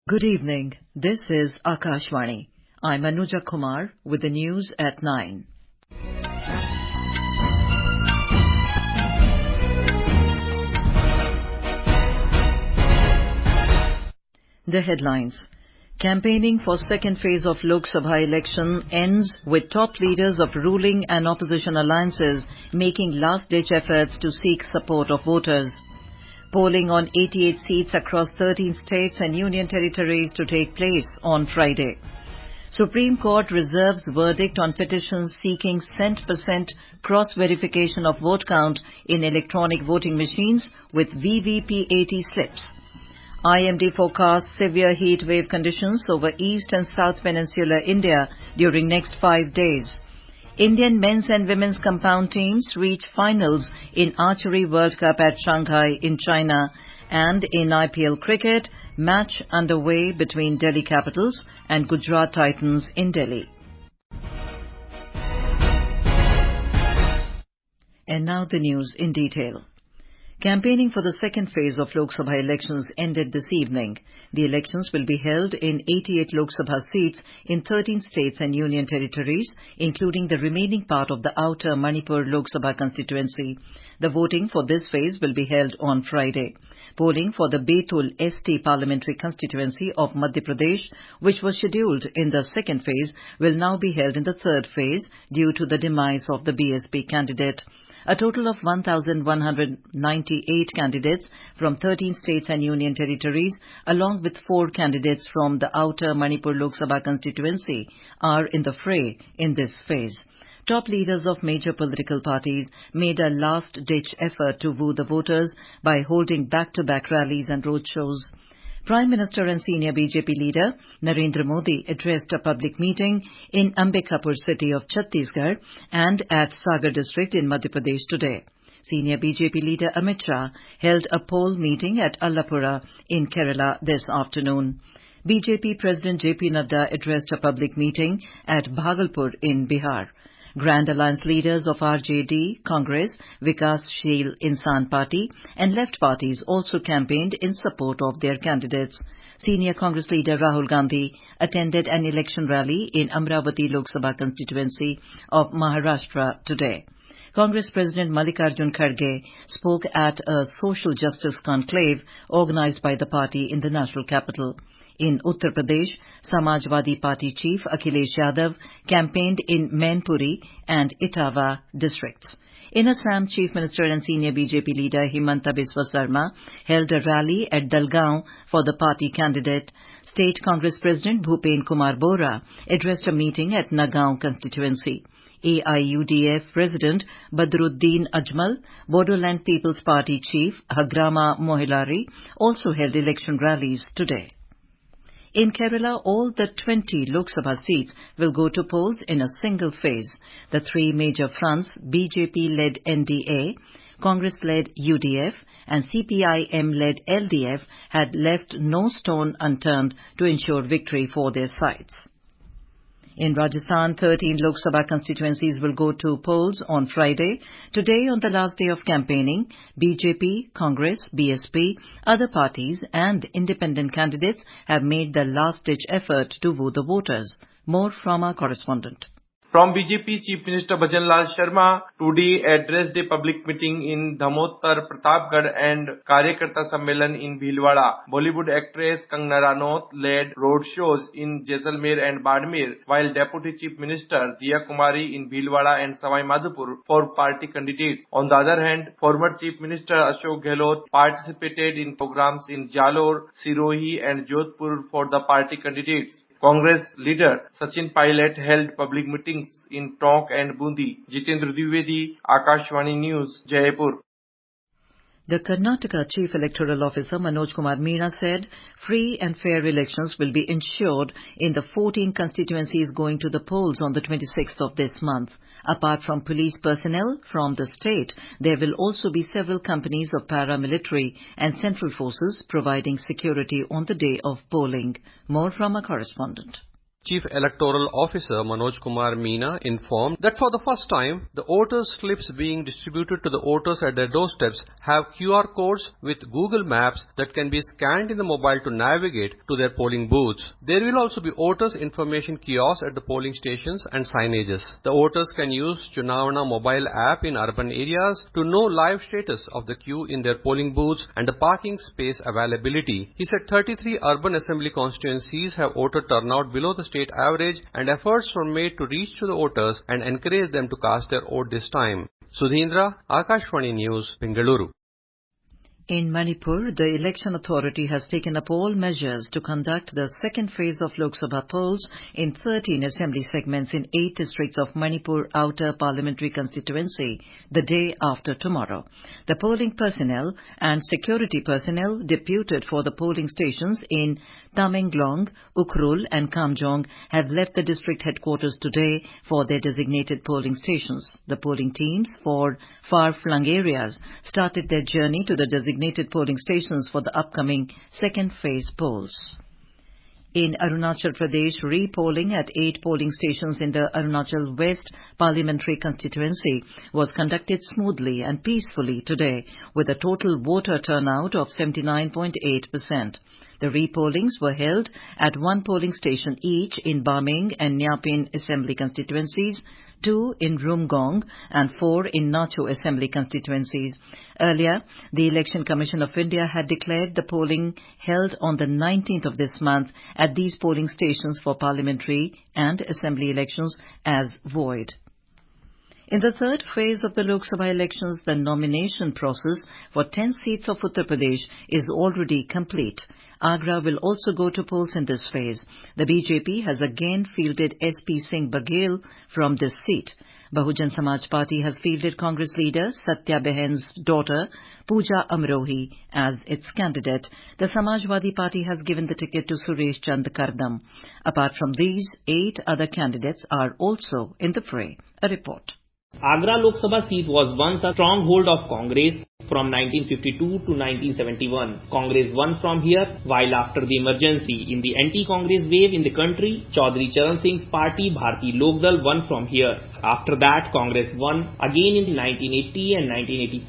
Good evening. This is Akashvani. I'm Anuja Kumar with the news at 9. The headlines. Campaigning for second phase of Lok Sabha election ends with top leaders of ruling and opposition alliances making last-ditch efforts to seek support of voters. Polling on 88 seats across 13 states and union territories to take place on Friday. Supreme Court reserves verdict on petitions seeking cent-per-cent cross-verification of vote count in electronic voting machines with VVPAT slips. IMD forecasts severe heat wave conditions over East and South Peninsular India during next 5 days. Indian men's and women's compound teams reach finals in Archery World Cup at Shanghai in China, and in IPL Cricket, match underway between Delhi Capitals and Gujarat Titans in Delhi. And now the news in detail. Campaigning for the second phase of Lok Sabha elections ended this evening. The elections will be held in 88 Lok Sabha seats in 13 states and union territories, including the remaining part of the outer Manipur Lok Sabha constituency. The voting for this phase will be held on Friday. Polling for the Betul ST parliamentary constituency of Madhya Pradesh, which was scheduled in the second phase, will now be held in the third phase due to the demise of the BSP candidate. A total of 1,198 candidates from 13 states and union territories, along with 4 candidates from the outer Manipur Lok Sabha constituency, are in the fray in this phase. Top leaders of major political parties made a last-ditch effort to woo the voters by holding back-to-back rallies and roadshows. Prime Minister and senior BJP leader Narendra Modi addressed a public meeting in Ambikapur city of Chhattisgarh and at Sagar district in Madhya Pradesh today. Senior BJP leader Amit Shah held a poll meeting at Allapura in Kerala this afternoon. BJP President JP Nadda addressed a public meeting at Bhagalpur in Bihar. Grand Alliance leaders of RJD, Congress, Vikassheel Insan Party and left parties also campaigned in support of their candidates. Senior Congress leader Rahul Gandhi attended an election rally in Amravati Lok Sabha constituency of Maharashtra today. Congress President Mallikarjun Kharge spoke at a social justice conclave organized by the party in the national capital. In Uttar Pradesh, Samajwadi Party chief Akhilesh Yadav campaigned in Mainpuri and Etawah districts. In Assam, Chief Minister and senior BJP leader Himanta Biswa Sarma held a rally at Dalgaon for the party candidate. State Congress President Bhupen Kumar Bora addressed a meeting at Nagaon constituency. AIUDF President Badruddin Ajmal, Bodoland People's Party Chief Hagrama Mohilari also held election rallies today. In Kerala, all the 20 Lok Sabha seats will go to polls in a single phase. The 3 major fronts, BJP-led NDA, Congress-led UDF and CPIM-led LDF, had left no stone unturned to ensure victory for their sides. In Rajasthan, 13 Lok Sabha constituencies will go to polls on Friday. Today, on the last day of campaigning, BJP, Congress, BSP, other parties and independent candidates have made the last-ditch effort to woo the voters. More from our correspondent. From BJP, Chief Minister Bhajanlal Sharma today addressed a public meeting in Dhamottar, Pratapgarh and Karyakarta Sammelan in Bhilwara. Bollywood actress Kangana Ranaut led road shows in Jaisalmer and Badmer, while Deputy Chief Minister Diya Kumari in Bhilwara and Savai Madhopur for party candidates. On the other hand, former Chief Minister Ashok Gehlot participated in programs in Jalore, Sirohi and Jodhpur for the party candidates. Congress leader Sachin Pilot held public meetings in Tonk and Bundi. Jitendra Dwivedi, Akashvani News, Jaipur. The Karnataka Chief Electoral Officer Manoj Kumar Meena said free and fair elections will be ensured in the 14 constituencies going to the polls on the 26th of this month. Apart from police personnel from the state, there will also be several companies of paramilitary and central forces providing security on the day of polling. More from a correspondent. Chief Electoral Officer Manoj Kumar Meena informed that for the first time, the voters' slips being distributed to the voters at their doorsteps have QR codes with Google Maps that can be scanned in the mobile to navigate to their polling booths. There will also be voters' information kiosks at the polling stations and signages. The voters can use Chunavana mobile app in urban areas to know live status of the queue in their polling booths and the parking space availability. He said 33 urban assembly constituencies have voter turnout below the state average, and efforts were made to reach to the voters and encourage them to cast their vote this time. Sudhindra, Akashvani News, Bengaluru. In Manipur, the election authority has taken up all measures to conduct the second phase of Lok Sabha polls in 13 assembly segments in 8 districts of Manipur Outer Parliamentary Constituency the day after tomorrow. The polling personnel and security personnel deputed for the polling stations in Tamenglong, Ukhrul and Kamjong have left the district headquarters today for their designated polling stations. The polling teams for far-flung areas started their journey to the designated polling stations for the upcoming second phase polls. In Arunachal Pradesh, re-polling at 8 polling stations in the Arunachal West Parliamentary Constituency was conducted smoothly and peacefully today, with a total voter turnout of 79.8%. The re-pollings were held at 1 polling station each in Baming and Nyapin Assembly constituencies, 2 in Rumgong and 4 in Nacho Assembly constituencies. Earlier, the Election Commission of India had declared the polling held on the 19th of this month at these polling stations for parliamentary and assembly elections as void. In the third phase of the Lok Sabha elections, the nomination process for 10 seats of Uttar Pradesh is already complete. Agra will also go to polls in this phase. The BJP has again fielded SP Singh Baghel from this seat. Bahujan Samaj Party has fielded Congress leader Satya Behen's daughter Pooja Amrohi as its candidate. The Samajwadi Party has given the ticket to Suresh Chand Kardam. Apart from these, 8 other candidates are also in the fray. A report. Agra Lok Sabha seat was once a stronghold of Congress from 1952 to 1971. Congress won from here, while after the emergency in the anti-Congress wave in the country, Chaudhry Charan Singh's party Bharati Lok Dal won from here. After that, Congress won again in 1980 and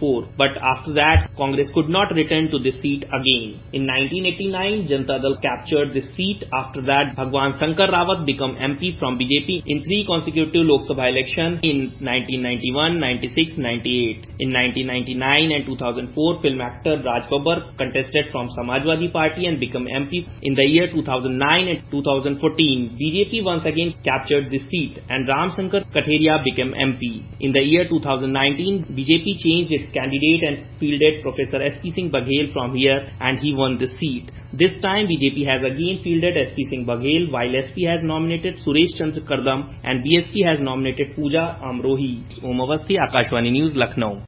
1984. But after that, Congress could not return to this seat again. In 1989, Janata Dal captured this seat. After that, Bhagwan Shankar Rawat became MP from BJP in 3 consecutive Lok Sabha elections in 1991, 96, 98. In 1999 and 2004, film actor Raj Babbar contested from Samajwadi Party and became MP. In the year 2009 and 2014, BJP once again captured this seat and Ram Shankar Katheria became MP. In the year 2019, BJP changed its candidate and fielded Professor SP Singh Baghel from here and he won the seat. This time BJP has again fielded SP Singh Baghel while SP has nominated Suresh Chandra Kardam and BSP has nominated Pooja Amrohi. Om Avasthi, Akashvani News, Lucknow.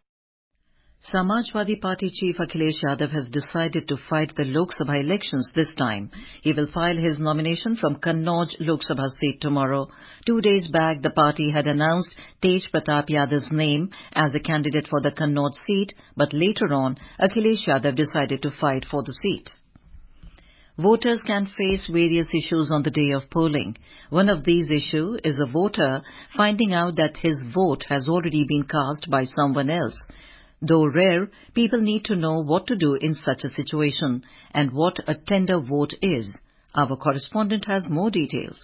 Samajwadi Party Chief Akhilesh Yadav has decided to fight the Lok Sabha elections this time. He will file his nomination from Kannauj Lok Sabha seat tomorrow. 2 days back, the party had announced Tej Pratap Yadav's name as a candidate for the Kannauj seat, but later on, Akhilesh Yadav decided to fight for the seat. Voters can face various issues on the day of polling. One of these issues is a voter finding out that his vote has already been cast by someone else. Though rare, people need to know what to do in such a situation and what a tender vote is. Our correspondent has more details.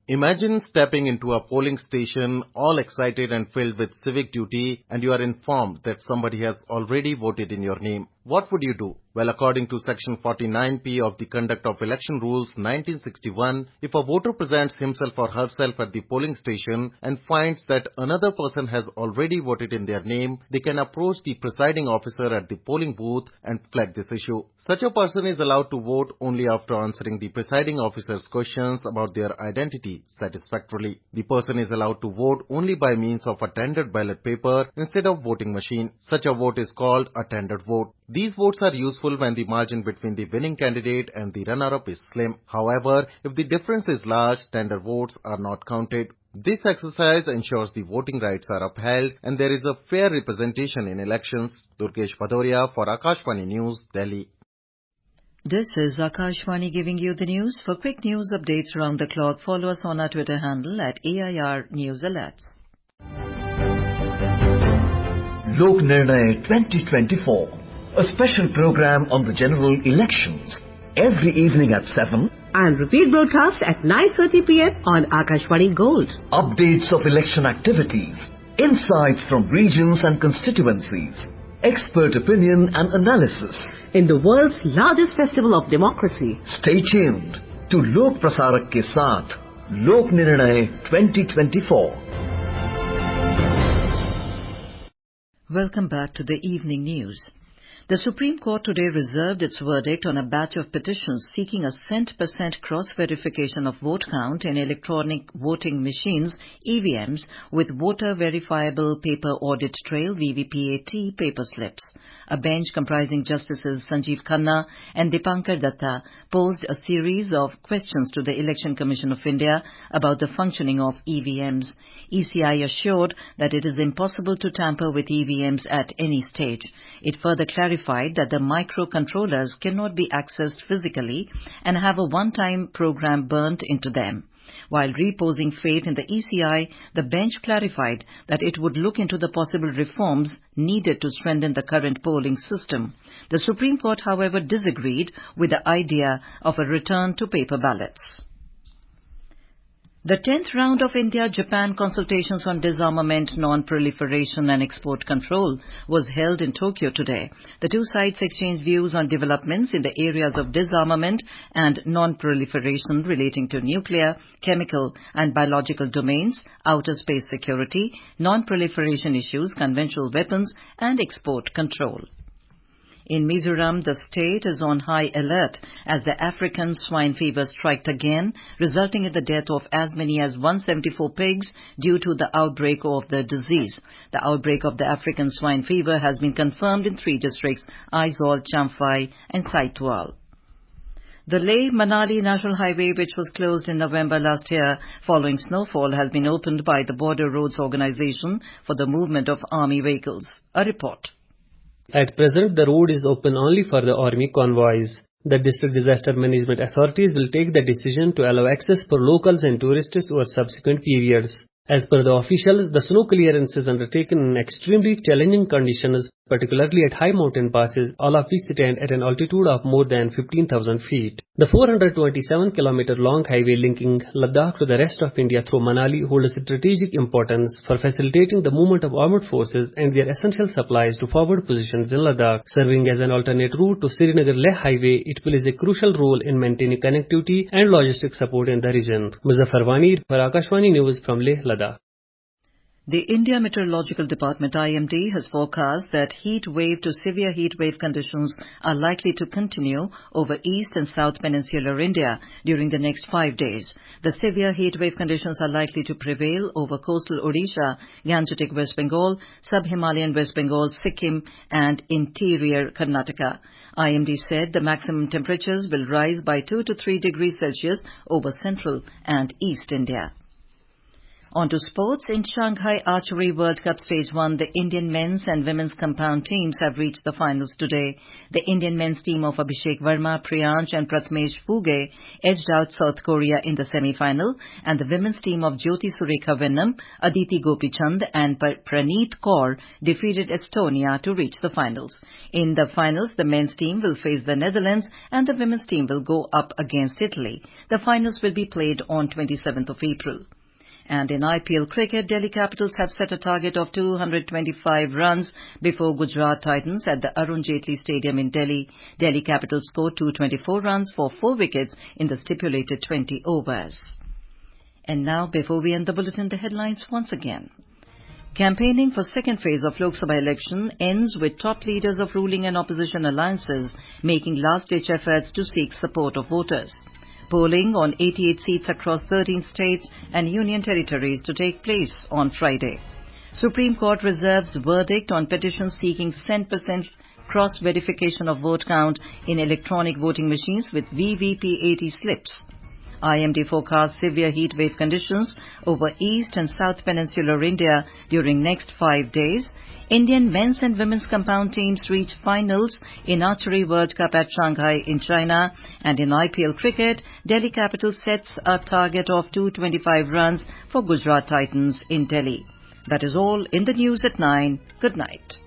Imagine stepping into a polling station all excited and filled with civic duty and you are informed that somebody has already voted in your name. What would you do? Well, according to Section 49P of the Conduct of Election Rules 1961, if a voter presents himself or herself at the polling station and finds that another person has already voted in their name, they can approach the presiding officer at the polling booth and flag this issue. Such a person is allowed to vote only after answering the presiding officer's questions about their identity satisfactorily. The person is allowed to vote only by means of a tendered ballot paper instead of voting machine. Such a vote is called a tendered vote. These votes are useful when the margin between the winning candidate and the runner-up is slim. However, if the difference is large, tender votes are not counted. This exercise ensures the voting rights are upheld and there is a fair representation in elections. Durgesh Bhadoria for Akashvani News, Delhi. This is Akashvani giving you the news. For quick news updates around the clock, follow us on our Twitter handle at AIR News Alerts. Lok Nirnay 2024, a special program on the general elections, every evening at 7 and repeat broadcast at 9:30 p.m. on Akashvani Gold. Updates of election activities, insights from regions and constituencies, expert opinion and analysis in the world's largest festival of democracy. Stay tuned to Lok Prasarak ke saath, Lok Nirnay 2024. Welcome back to the evening news. The Supreme Court today reserved its verdict on a batch of petitions seeking a cent-per-cent cross-verification of vote count in electronic voting machines, EVMs, with voter verifiable paper audit trail VVPAT paper slips. A bench comprising Justices Sanjeev Khanna and Dipankar Datta posed a series of questions to the Election Commission of India about the functioning of EVMs. ECI assured that it is impossible to tamper with EVMs at any stage. It further clarified that the microcontrollers cannot be accessed physically and have a one-time program burnt into them. While reposing faith in the ECI, the bench clarified that it would look into the possible reforms needed to strengthen the current polling system. The Supreme Court, however, disagreed with the idea of a return to paper ballots. The 10th round of India-Japan consultations on disarmament, non-proliferation and export control was held in Tokyo today. The two sides exchanged views on developments in the areas of disarmament and non-proliferation relating to nuclear, chemical and biological domains, outer space security, non-proliferation issues, conventional weapons and export control. In Mizoram, the state is on high alert as the African swine fever struck again, resulting in the death of as many as 174 pigs due to the outbreak of the disease. The outbreak of the African swine fever has been confirmed in 3 districts, Aizawl, Champhai and Saitwal. The Leh-Manali National Highway, which was closed in November last year following snowfall, has been opened by the Border Roads Organization for the movement of army vehicles. A report. At present, the road is open only for the army convoys. The district disaster management authorities will take the decision to allow access for locals and tourists over subsequent periods. As per the officials, the snow clearance is undertaken in extremely challenging conditions, particularly at high mountain passes, all of which stand at an altitude of more than 15,000 feet. The 427-kilometer long highway linking Ladakh to the rest of India through Manali holds strategic importance for facilitating the movement of armed forces and their essential supplies to forward positions in Ladakh. Serving as an alternate route to Srinagar-Leh highway, it plays a crucial role in maintaining connectivity and logistic support in the region. Muzaffar Wani for Akashvani News from Leh, Ladakh. The India Meteorological Department IMD has forecast that heat wave to severe heat wave conditions are likely to continue over east and south peninsular India during the next 5 days. The severe heat wave conditions are likely to prevail over coastal Odisha, Gangetic West Bengal, sub-Himalayan West Bengal, Sikkim and interior Karnataka. IMD said the maximum temperatures will rise by 2 to 3 degrees Celsius over central and east India. On to sports. In Shanghai Archery World Cup Stage 1, the Indian men's and women's compound teams have reached the finals today. The Indian men's team of Abhishek Verma, Priyansh and Prathamesh Fuge edged out South Korea in the semi-final, and the women's team of Jyoti Surekha Vennam, Aditi Gopichand and Praneet Kaur defeated Estonia to reach the finals. In the finals, the men's team will face the Netherlands and the women's team will go up against Italy. The finals will be played on 27th of April. And in IPL Cricket, Delhi Capitals have set a target of 225 runs before Gujarat Titans at the Arun Jaitley Stadium in Delhi. Delhi Capitals scored 224 runs for 4 wickets in the stipulated 20 overs. And now, before we end the bulletin, the headlines once again. Campaigning for second phase of Lok Sabha election ends with top leaders of ruling and opposition alliances making last-ditch efforts to seek support of voters. Polling on 88 seats across 13 states and union territories to take place on Friday. Supreme Court reserves verdict on petitions seeking cent-per-cent cross-verification of vote count in electronic voting machines with VVPAT slips. IMD forecasts severe heat wave conditions over East and South Peninsular India during next 5 days. Indian men's and women's compound teams reach finals in Archery World Cup at Shanghai in China. And in IPL Cricket, Delhi Capital sets a target of 225 runs for Gujarat Titans in Delhi. That is all in the news at 9. Good night.